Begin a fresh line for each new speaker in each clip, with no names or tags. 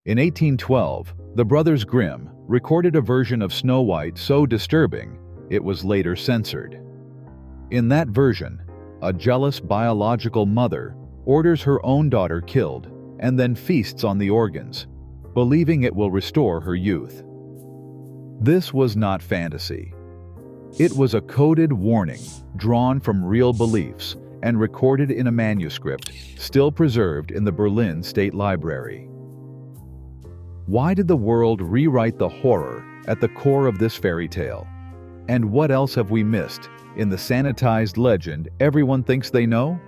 In 1812, the Brothers Grimm recorded a version of Snow White so disturbing it was later censored. In that version, a jealous biological mother orders her own daughter killed and then feasts on the organs, believing it will restore her youth. This was not fantasy. It was a coded warning drawn from real beliefs and recorded in a manuscript still preserved in the Berlin State Library. Why did the world rewrite the horror at the core of this fairy tale? And what else have we missed in the sanitized legend everyone thinks they know?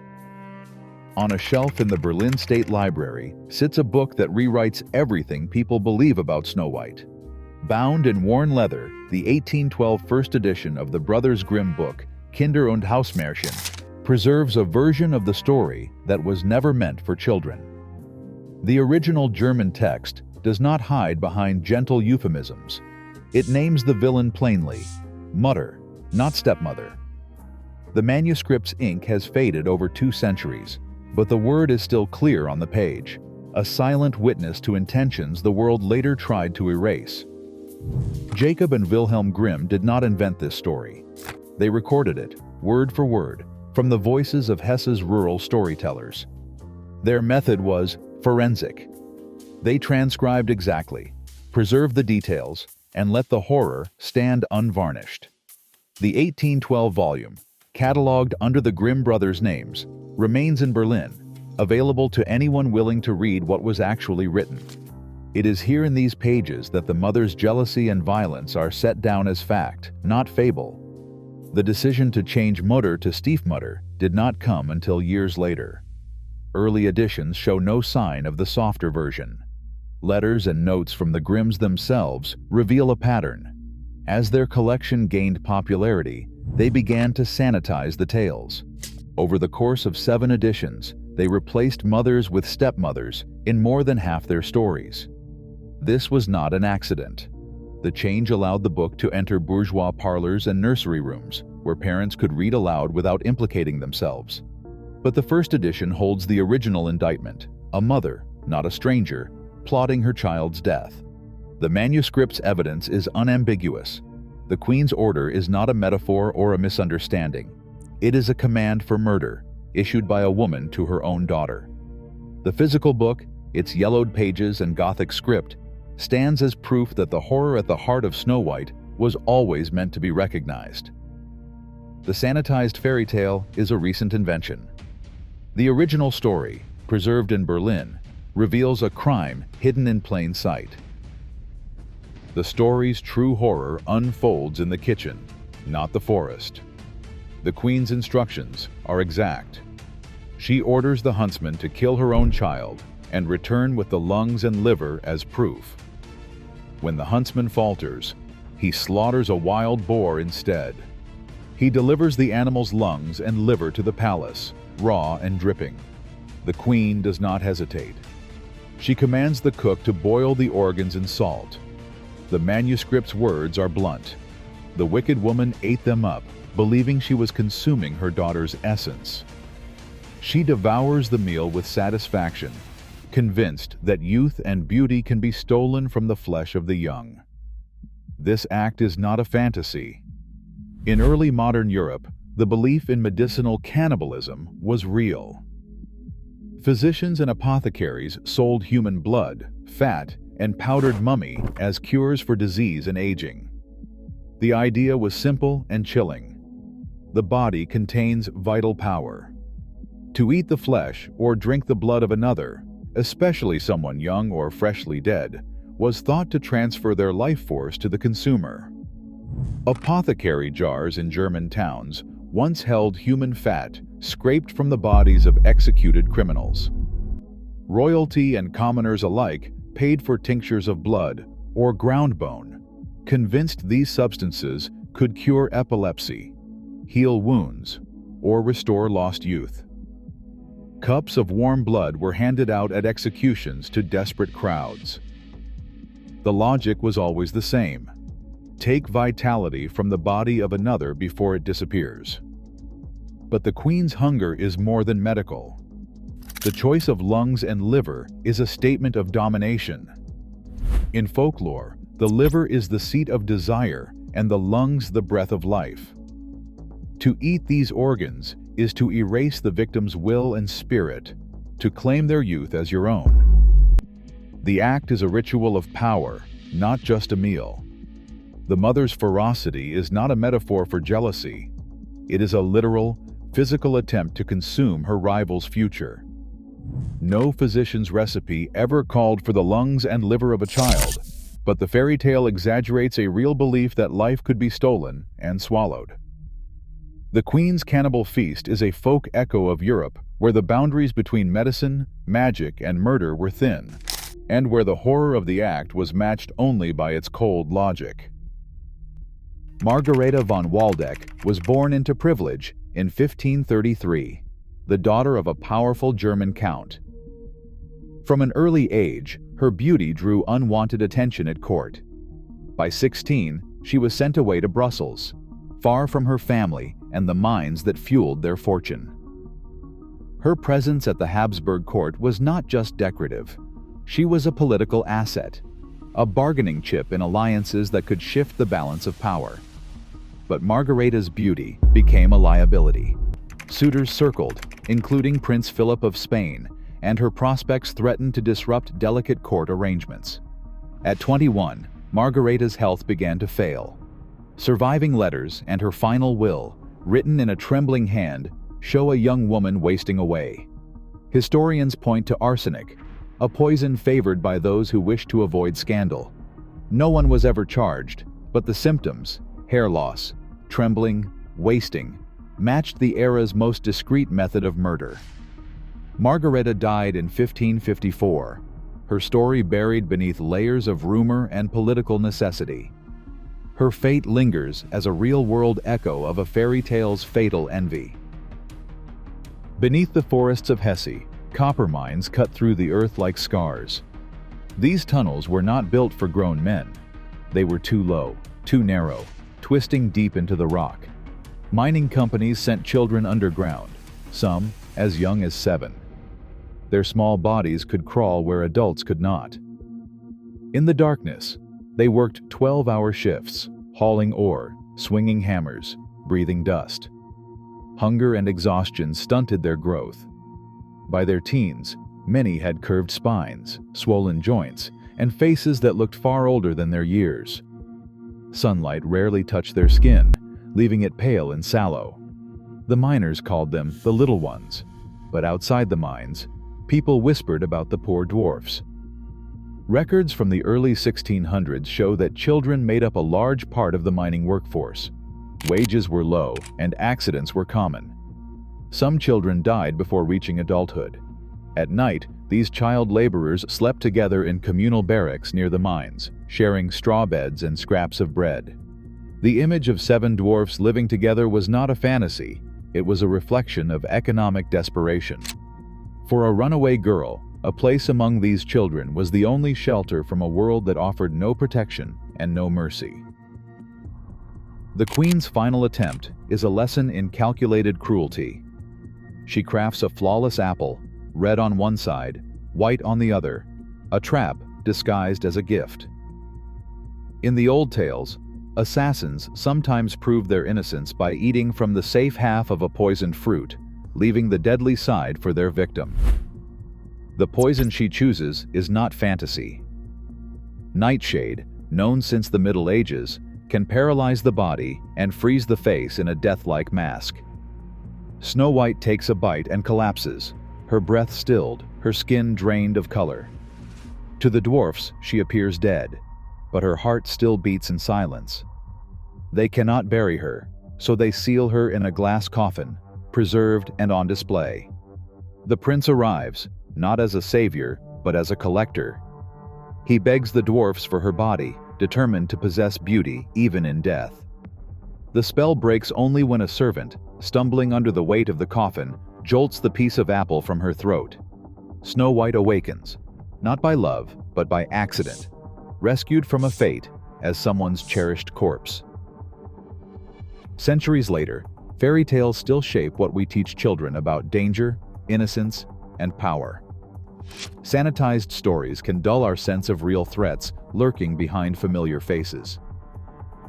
On a shelf in the Berlin State Library sits a book that rewrites everything people believe about Snow White. Bound in worn leather, the 1812 first edition of the Brothers Grimm book, Kinder- und Hausmärchen, preserves a version of the story that was never meant for children. The original German text does not hide behind gentle euphemisms. It names the villain plainly, Mutter, not stepmother. The manuscript's ink has faded over 2 centuries, but the word is still clear on the page, a silent witness to intentions the world later tried to erase. Jacob and Wilhelm Grimm did not invent this story. They recorded it, word for word, from the voices of Hesse's rural storytellers. Their method was forensic. They transcribed exactly, preserved the details, and let the horror stand unvarnished. The 1812 volume, catalogued under the Grimm brothers' names, remains in Berlin, available to anyone willing to read what was actually written. It is here in these pages that the mother's jealousy and violence are set down as fact, not fable. The decision to change Mutter to Stiefmutter did not come until years later. Early editions show no sign of the softer version. Letters and notes from the Grimms themselves reveal a pattern. As their collection gained popularity, they began to sanitize the tales. Over the course of 7 editions, they replaced mothers with stepmothers in more than half their stories. This was not an accident. The change allowed the book to enter bourgeois parlors and nursery rooms, where parents could read aloud without implicating themselves. But the first edition holds the original indictment, a mother, not a stranger, plotting her child's death. The manuscript's evidence is unambiguous. The Queen's order is not a metaphor or a misunderstanding. It is a command for murder, issued by a woman to her own daughter. The physical book, its yellowed pages and Gothic script, stands as proof that the horror at the heart of Snow White was always meant to be recognized. The sanitized fairy tale is a recent invention. The original story, preserved in Berlin, reveals a crime hidden in plain sight. The story's true horror unfolds in the kitchen, not the forest. The Queen's instructions are exact. She orders the huntsman to kill her own child and return with the lungs and liver as proof. When the huntsman falters, he slaughters a wild boar instead. He delivers the animal's lungs and liver to the palace, raw and dripping. The Queen does not hesitate. She commands the cook to boil the organs in salt. The manuscript's words are blunt. The wicked woman ate them up, believing she was consuming her daughter's essence. She devours the meal with satisfaction, convinced that youth and beauty can be stolen from the flesh of the young. This act is not a fantasy. In early modern Europe, the belief in medicinal cannibalism was real. Physicians and apothecaries sold human blood, fat, and powdered mummy as cures for disease and aging. The idea was simple and chilling. The body contains vital power. To eat the flesh or drink the blood of another, especially someone young or freshly dead, was thought to transfer their life force to the consumer. Apothecary jars in German towns once held human fat scraped from the bodies of executed criminals. Royalty and commoners alike paid for tinctures of blood or ground bone, convinced these substances could cure epilepsy, heal wounds, or restore lost youth. Cups of warm blood were handed out at executions to desperate crowds. The logic was always the same: take vitality from the body of another before it disappears. But the Queen's hunger is more than medical. The choice of lungs and liver is a statement of domination. In folklore, the liver is the seat of desire and the lungs the breath of life. To eat these organs is to erase the victim's will and spirit, to claim their youth as your own. The act is a ritual of power, not just a meal. The mother's ferocity is not a metaphor for jealousy. It is a literal, physical attempt to consume her rival's future. No physician's recipe ever called for the lungs and liver of a child, but the fairy tale exaggerates a real belief that life could be stolen and swallowed. The Queen's Cannibal Feast is a folk echo of Europe, where the boundaries between medicine, magic, and murder were thin, and where the horror of the act was matched only by its cold logic. Margareta von Waldeck was born into privilege in 1533, the daughter of a powerful German count. From an early age, her beauty drew unwanted attention at court. By 16, she was sent away to Brussels, far from her family and the mines that fueled their fortune. Her presence at the Habsburg court was not just decorative. She was a political asset, a bargaining chip in alliances that could shift the balance of power. But Margareta's beauty became a liability. Suitors circled, including Prince Philip of Spain, and her prospects threatened to disrupt delicate court arrangements. At 21, Margareta's health began to fail. Surviving letters and her final will, written in a trembling hand, show a young woman wasting away. Historians point to arsenic, a poison favored by those who wish to avoid scandal. No one was ever charged, but the symptoms, hair loss, trembling, wasting, matched the era's most discreet method of murder. Margareta died in 1554, her story buried beneath layers of rumor and political necessity. Her fate lingers as a real-world echo of a fairy tale's fatal envy. Beneath the forests of Hesse, copper mines cut through the earth like scars. These tunnels were not built for grown men. They were too low, too narrow, twisting deep into the rock. Mining companies sent children underground, some as young as 7. Their small bodies could crawl where adults could not. In the darkness, they worked 12-hour shifts, hauling ore, swinging hammers, breathing dust. Hunger and exhaustion stunted their growth. By their teens, many had curved spines, swollen joints, and faces that looked far older than their years. Sunlight rarely touched their skin, leaving it pale and sallow. The miners called them the little ones, but outside the mines, people whispered about the poor dwarfs. Records from the early 1600s show that children made up a large part of the mining workforce. Wages were low and accidents were common. Some children died before reaching adulthood. At night, these child laborers slept together in communal barracks near the mines, sharing straw beds and scraps of bread. The image of 7 dwarfs living together was not a fantasy, it was a reflection of economic desperation. For a runaway girl, a place among these children was the only shelter from a world that offered no protection and no mercy. The Queen's final attempt is a lesson in calculated cruelty. She crafts a flawless apple, red on one side, white on the other, a trap disguised as a gift. In the old tales, assassins sometimes proved their innocence by eating from the safe half of a poisoned fruit, leaving the deadly side for their victim. The poison she chooses is not fantasy. Nightshade, known since the Middle Ages, can paralyze the body and freeze the face in a death-like mask. Snow White takes a bite and collapses, her breath stilled, her skin drained of color. To the dwarfs, she appears dead, but her heart still beats in silence. They cannot bury her, so they seal her in a glass coffin, preserved and on display. The prince arrives, not as a savior, but as a collector. He begs the dwarfs for her body, determined to possess beauty even in death. The spell breaks only when a servant, stumbling under the weight of the coffin, jolts the piece of apple from her throat. Snow White awakens, not by love, but by accident, rescued from a fate as someone's cherished corpse. Centuries later, fairy tales still shape what we teach children about danger, innocence, and power. Sanitized stories can dull our sense of real threats lurking behind familiar faces.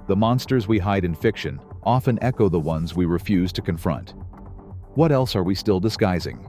The monsters we hide in fiction often echo the ones we refuse to confront. What else are we still disguising?